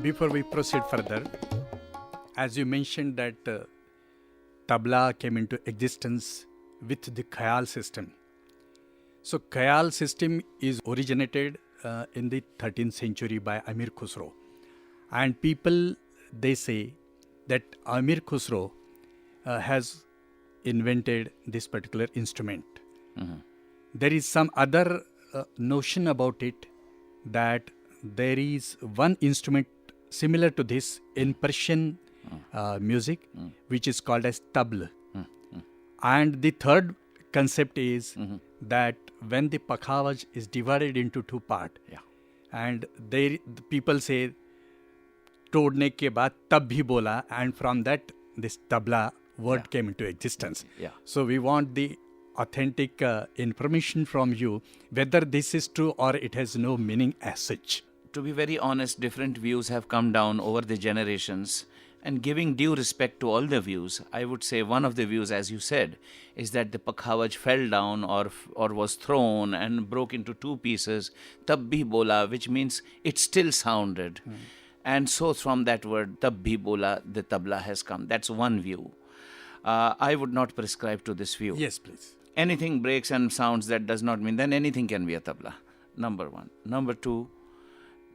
before we proceed further, as you mentioned that tabla came into existence with the Khayal system. So Khayal system is originated in the 13th century by Amir Khusro. And people, they say that Amir Khusro has invented this particular instrument. Mm-hmm. There is some other notion about it, that there is one instrument similar to this in Persian music, which is called as tabla. And the third concept is that when the pakhavaj is divided into two parts, and the people say todne ke baad tab bhi bola, and from that this tabla word came into existence. So we want the authentic information from you, whether this is true or it has no meaning as such. To be very honest, different views have come down over the generations, and giving due respect to all the views, I would say one of the views, as you said, is that the pakhavaj fell down or was thrown and broke into two pieces, tab bhi bola, which means it still sounded. And so from that word, tab bhi bola, the tabla has come. That's one view. I would not prescribe to this view. Yes, please. Anything breaks and sounds, that does not mean then anything can be a tabla. Number one. Number two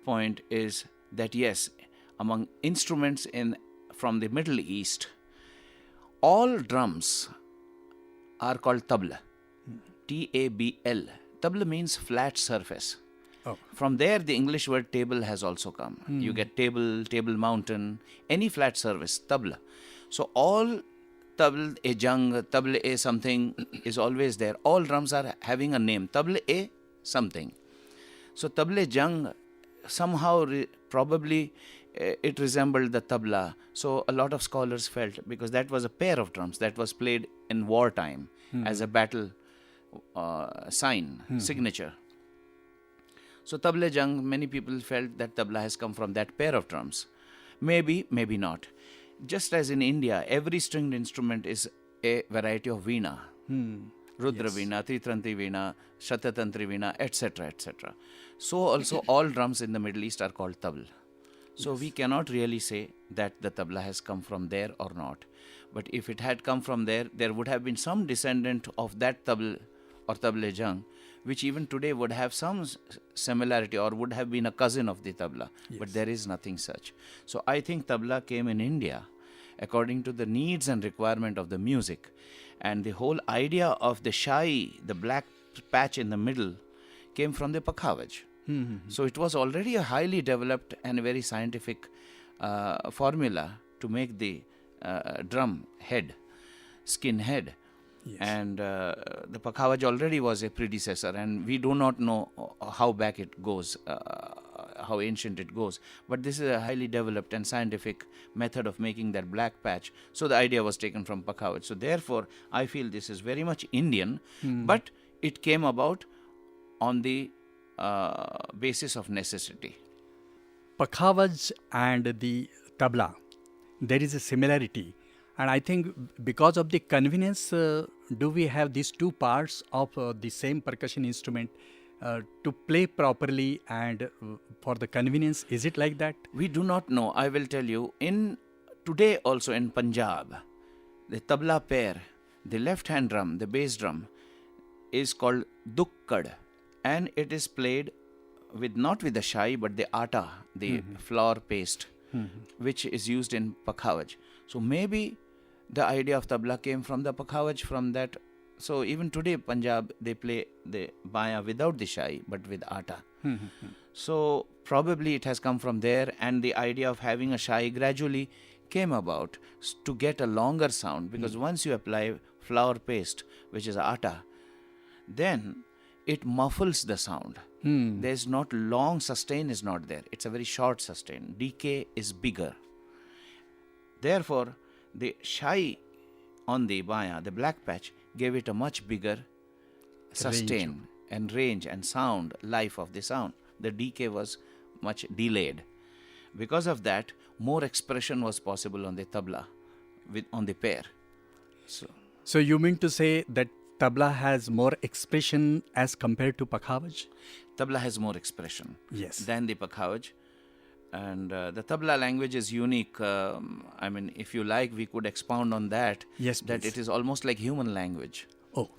point is that yes, among instruments from the Middle East, all drums are called tabla. T-A-B-L. Tabla means flat surface. Oh. From there, the English word table has also come. You get table, table mountain, any flat surface, tabla. So all tabla e jang, tabla e something is always there. All drums are having a name, tabla e something. So tabla jang, somehow probably it resembled the tabla. So a lot of scholars felt, because that was a pair of drums that was played in wartime as a battle sign, signature. So tabla jang, many people felt that tabla has come from that pair of drums. Maybe, maybe not. Just as in India, every stringed instrument is a variety of veena. Rudra veena, Tritranti veena, Shatatantri veena, etc., etc. So also all drums in the Middle East are called tabla. So we cannot really say that the tabla has come from there or not. But if it had come from there, there would have been some descendant of that tabla or tabla jang, which even today would have some similarity or would have been a cousin of the tabla. But there is nothing such. So I think tabla came in India according to the needs and requirement of the music. And the whole idea of the shai, the black patch in the middle, came from the pakhavaj. So it was already a highly developed and very scientific formula to make the drum head, skin head. And the pakhavaj already was a predecessor, and we do not know how back it goes, how ancient it goes. But this is a highly developed and scientific method of making that black patch. So the idea was taken from pakhavaj. So therefore, I feel this is very much Indian, but it came about on the basis of necessity. Pakhavaj and the tabla, there is a similarity. And I think because of the convenience, do we have these two parts of the same percussion instrument to play properly and for the convenience? Is it like that? We do not know. I will tell you. Today also in Punjab, the tabla pair, the left-hand drum, the bass drum, is called dukkad, and it is played with not with the shai but the atta, the flour paste, which is used in pakhavaj. So maybe the idea of tabla came from the pakhavaj, from that. So even today, Punjab, they play the baya without the shai, but with atta. So probably it has come from there, and the idea of having a shai gradually came about to get a longer sound, because once you apply flour paste, which is atta, then it muffles the sound. There's not long sustain is not there. It's a very short sustain. Decay is bigger. Therefore, the shai on the baya, the black patch, gave it a much bigger sustain and range and sound, life of the sound. The decay was much delayed. Because of that, more expression was possible on the tabla, on the pair. So you mean to say that tabla has more expression as compared to pakhavaj? Tabla has more expression than the pakhavaj. And the tabla language is unique. I mean, if you like, we could expound on that. Yes, That please. it is almost like human language. Oh,